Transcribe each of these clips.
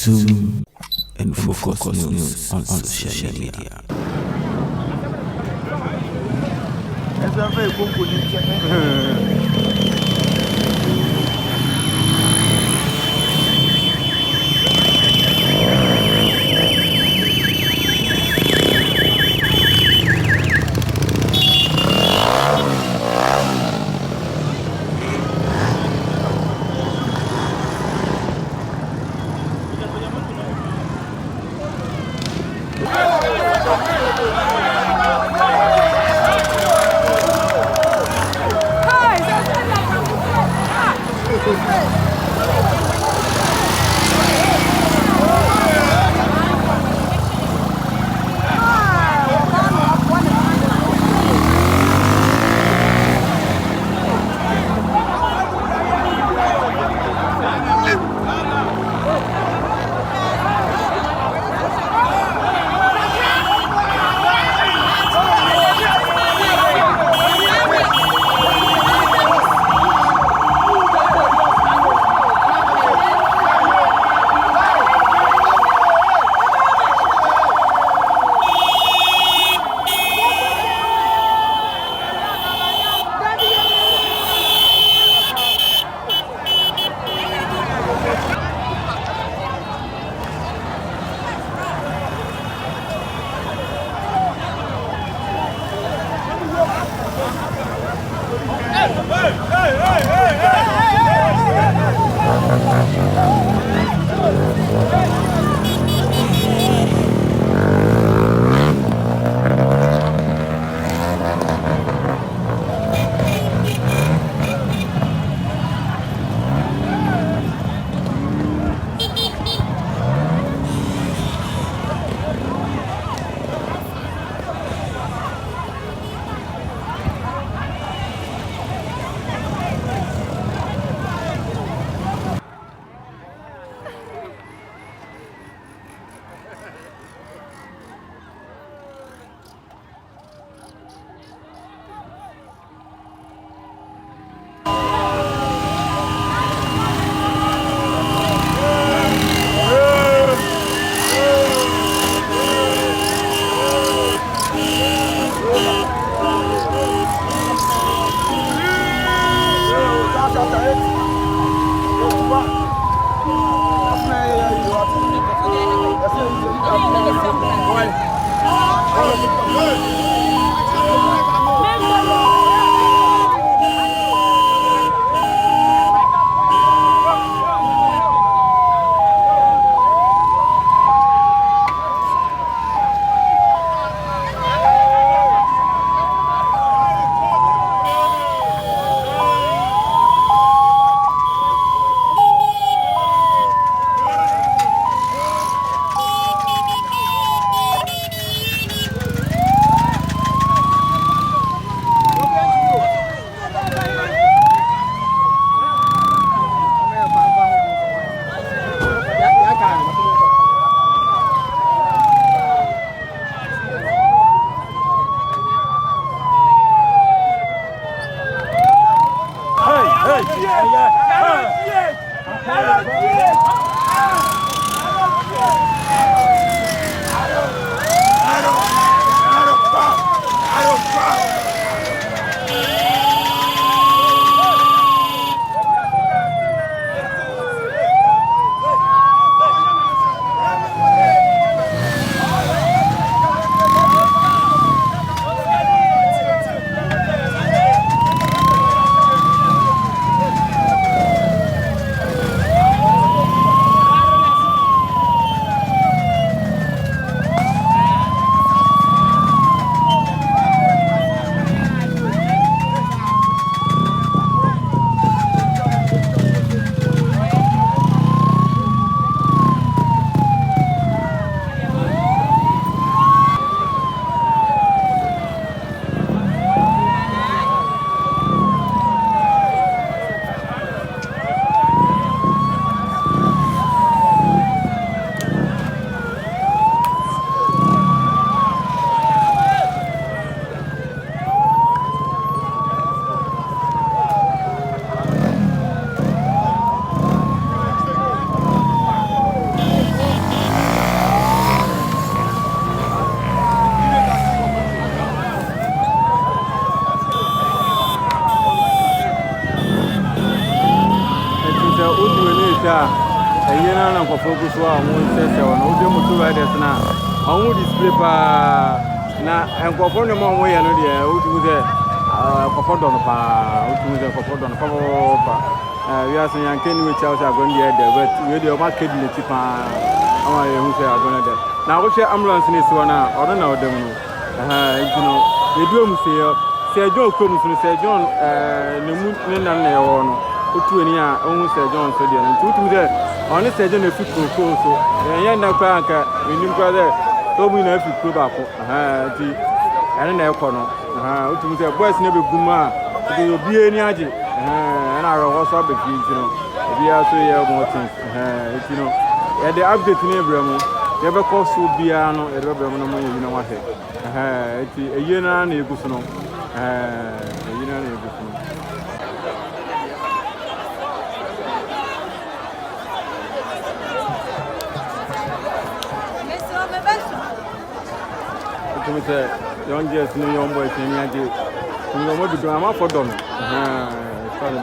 Zoom and Focus News on social media. yena na kwa focus wa mo sese ono ode motor riders na on display pa na enkofo ne mo ye no de otu ze kofo don pa otu ze kofo don pa we are saying can we choose agon de but we dey market le ti pa ama ye hu say agon de na wo hwe ambulance ni so na odo na odem no ntino we do mu say Sir John kom so Sir John ne mu ne nan na ye wo no otu ani a ohun Sir John so de no tutu de on Sir John na fi koko so ye na kwa anka enim kwa de to bu na fi koko ba ko ti ene na ekọ no otu se boys na be guma de obi ani age na ro so be fi ntino obi a so ye mo things ti no ye de update ni ebremu ye be ko so bia no ye be ebremu no mo ye na wa he ti eye na na egusu no eye na na egusu no to say young girls no young boys ni age no mo bidu ama for don start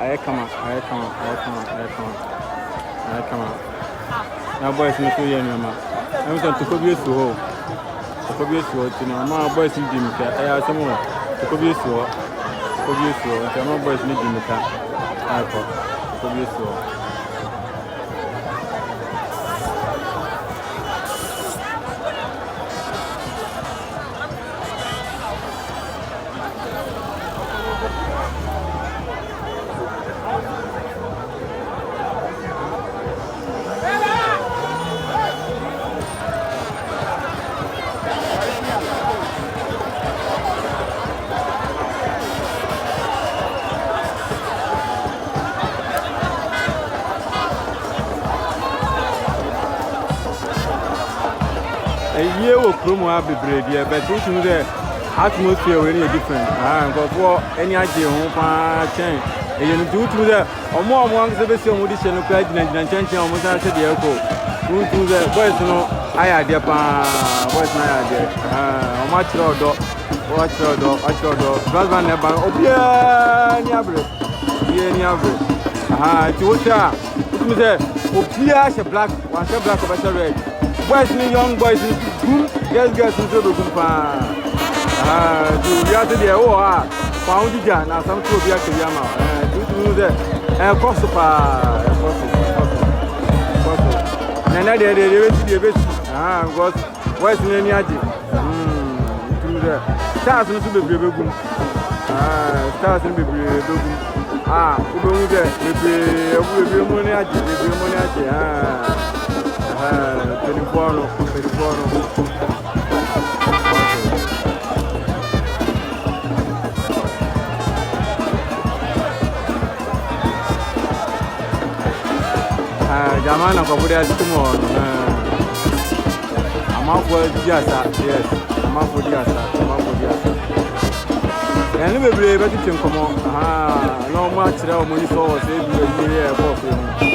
aye kama na boys ni so ye ni ma em so to ko bi so ti na ma boys ni di mi ka ya so mo to ko bi so ti ma boys ni di mi ka ai ko bi so ye wo promo abebre dia but you the atmosphere we dey different because for any age ho pa chen e ye no tu the omo an se be se omo di se no kwa gina chen omo san se de ko tu the boys no aya de pa boys na aya de omo chiro do husband ne ba obia ni abre ti wo sha tu the obia she black one she black over she red boys ni young boys ni good girls ni so do pa do ya de e wo pound ja na sam to bia ke ya ma do de cost pa cost na de be because boys ni aje do de stars no so be gum stars ni be gum ube mu de be mo ni aje telefono jamana kwa kudia tumo amafo diasa yes amafo diasa yani bebre be tutem komo no ma kire o mo ni so wo se bi ni e boss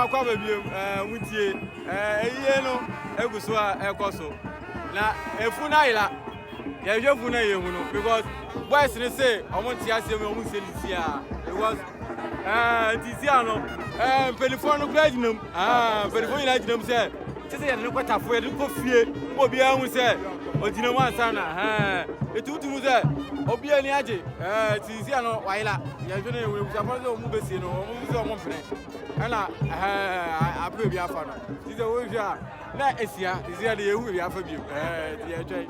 kwa baby mutie eyiye no eguso a ekoso na efu na ila ya yefu na yehu no because boys ni say omo ti asem omo selisi a because tizia no telephone grade nam telephone ina ginam say tese ya ne kwatafo ya ko fie obi a hu say oginam ansa na etutu mu say obi ani age tizia no waila ya jo na yehu so so omo besi no omo so omo fre ana abu bi afa no tizia wo hia na esia tizia de yehu bi afa bi ti ya twai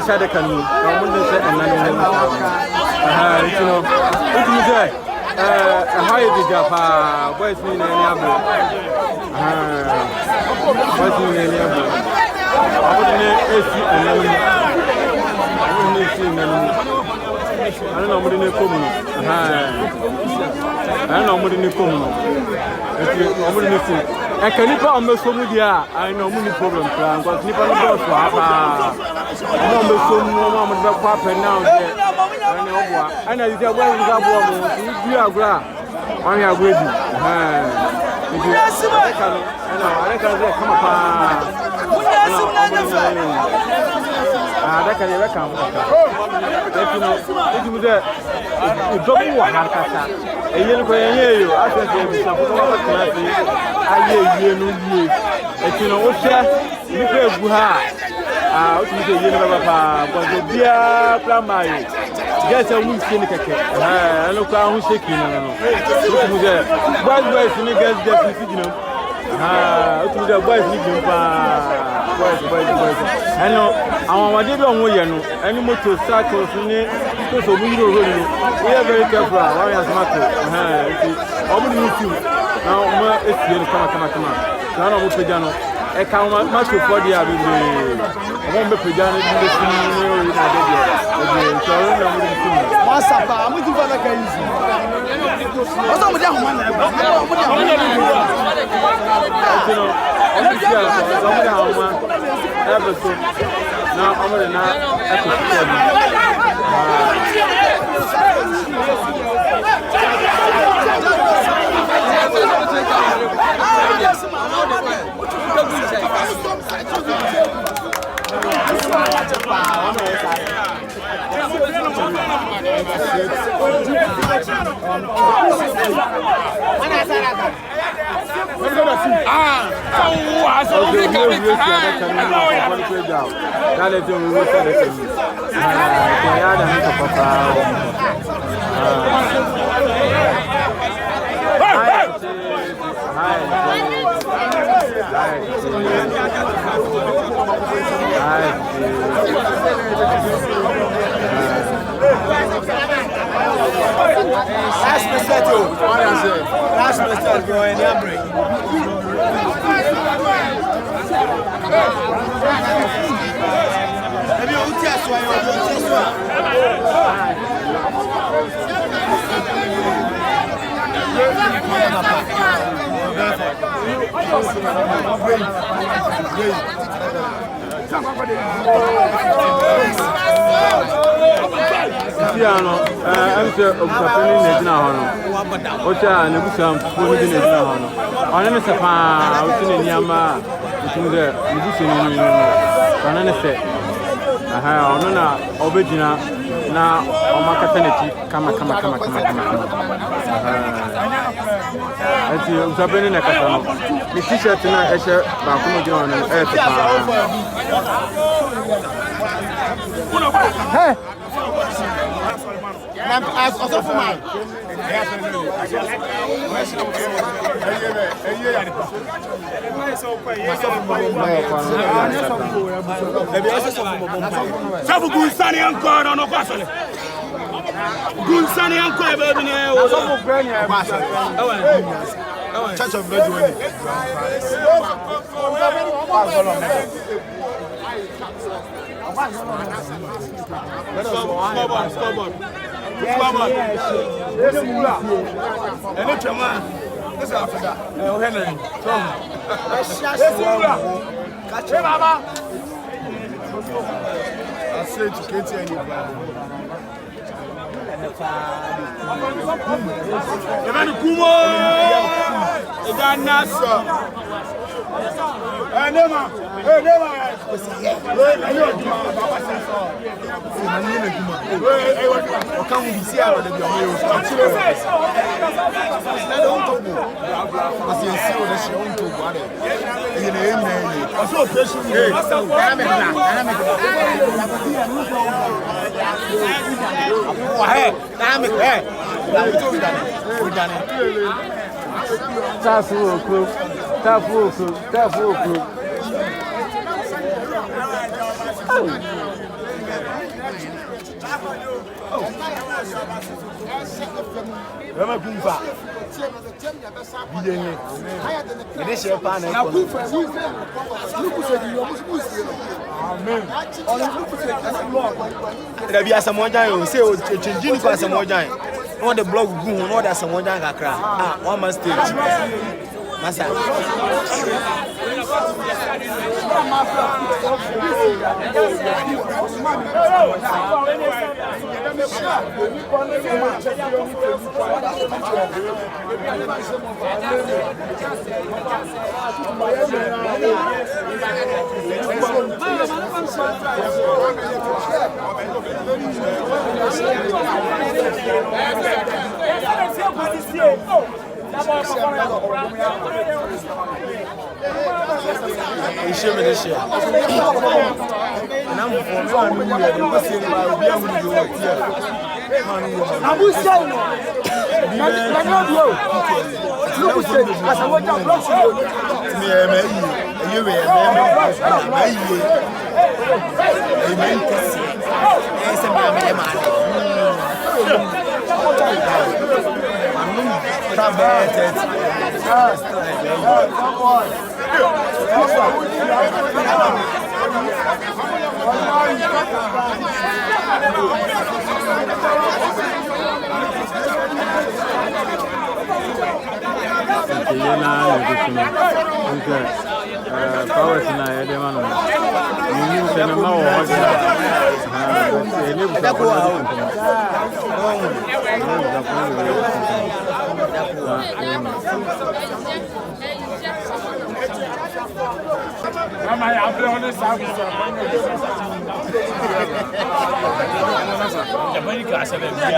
Sade kanu na mo de se enanu you know it me say how you japa boys ni na ni abo boys ni na ni abo abo de esi enanu abo ni esi enanu ana na mo de ne komu ana na mo de ne komu eti mo de ne fu ekanipa o meso mu dia I know mo ni problem kra because nipa no boss wa pa no me so no mo de kwa pe now there ana obua ana isi agwa ni ga bo mo bi agura wan ya gwedi ibi ana ana ka ze kama pa ada ka ye ka mo eti mu de idobu wa hankasa eyel ko yenye yo asese bi sa ko ko na ti aye ye no ye eti no wo hwe ni ko egu ha o ti se ye no baba pa ko bia plamayo Guess I won't see the cake. I look how shaking. Boys, and guys, the boys, boys. I know our did on way, any motor cycles in it. So we are very careful. Why as matter? I will meet you. Now, it's here. Come. Now, I'm Pajano. I can't much for the other day. I won't be Pajano in the scenario. What's up? I'm with you for the case. What's up with that one? Now, I'm going Piano, I'm sure of Sapani Nedna. Ocha, Nebusam, Pony Nedna. On any Sapa, out in Yama, between the musician in Ghanacelebrities. Aha, Nona, Obegina, now on my caternity, come. I see you Sapani Nakano. The t-shirt tonight, Esher, Bakumo John, and Earth. Hey! I'm also for mine. Church of God. There be some more giant. Say, changing for some more giant. No, the blog boom, no, there's some more giant. Ah, one man stage. Massa. Show me this year. And I'm for me, I'm going to be able to powers na ya de manu ni se na ma wo de ele bu ta ko mama ya abre on sa ko Jamani ka asebe bia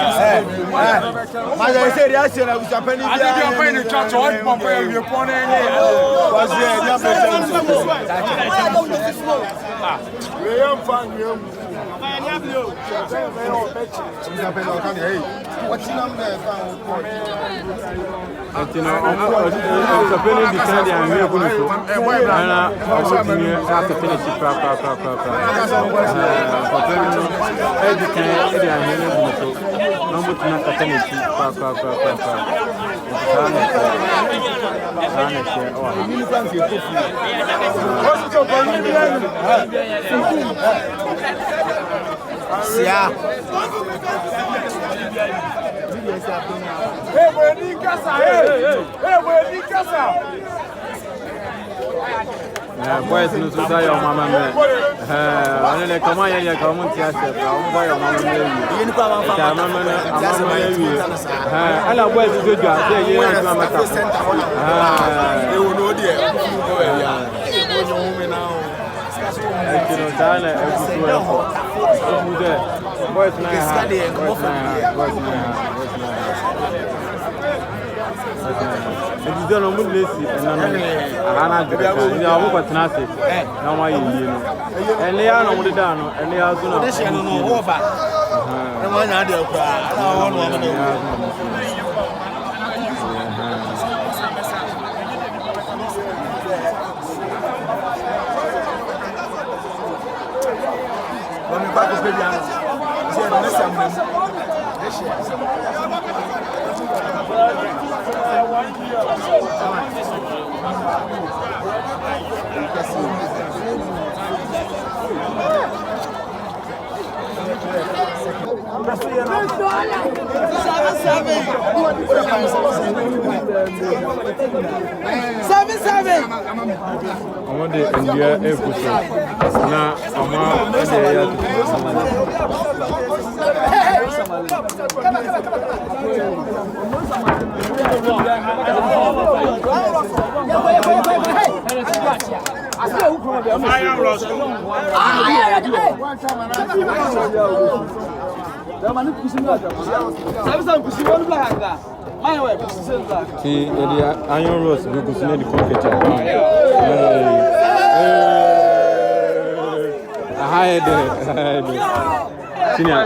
ma ya se ri ase na usapani bia ade bi opa ni church o popo ya wi pon na ni was there ya be we am fan we am ma ya ni ablo usapani o kan hey what nam na fan o atino usapani di kan dia mi ko ni so ana o ni after finish pra everything area here no so no but na kataneti pa sia boys no so say your mama me ane le kama ya ka mo ti ase ka o boy your mama me yi ni kwa mama na mama ya wi ala boys so jo ase ye na mama ta e wo no de e ya o no me na o e no dale e ku so o de boys na no mun lesi enano ana gbe ya wo kwatena se na wa yi no ene ya no mu da no ene ya so na no wo ba na wa na de kwa na wo no ma de wa mi ba ko be ya se na se am seven. I'm de India efuso na ama de ya See, the iron rose we go see the confetti. Hi there. Senior,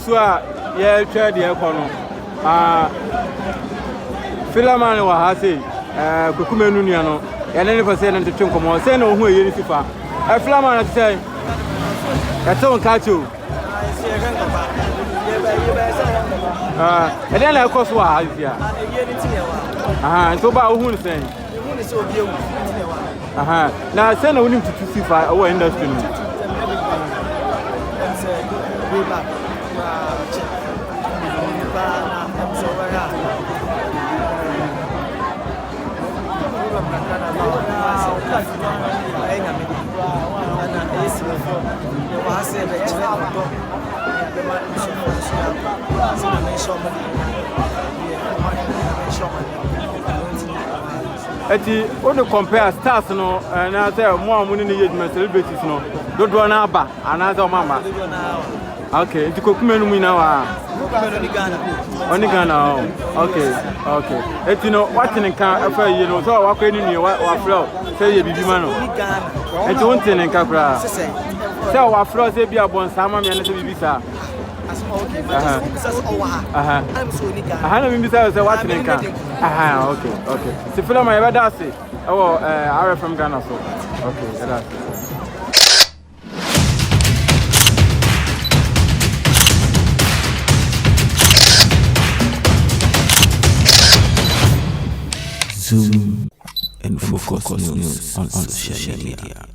so a ye twa de ekọ no Philemon wa ha sei kokumenu nua no ye ne fa sei na tetwe nkomo sei na ohu eye ni sifa Philemon na sei eto nka cho and then I cost wa here. So ba ohu ni sen. Now say na wonim to see for our industry no. Eti when you compare stars no na say mo amuni ni yedman celebrities no dodo na aba anaza mama okay enti kokumenu mu na wa oni Ghana okay eti no watching kan afa yi no so wakọ ni ni wa flow say ye bibi ma no enti won tin nka kra say wa flow say bi abon sama me na say bibi sa I'm so nigga. I mean, besides watching in car. Okay. The film I ever does it. Oh, I from Ghana, so okay, that's Zoom and focus news on social media.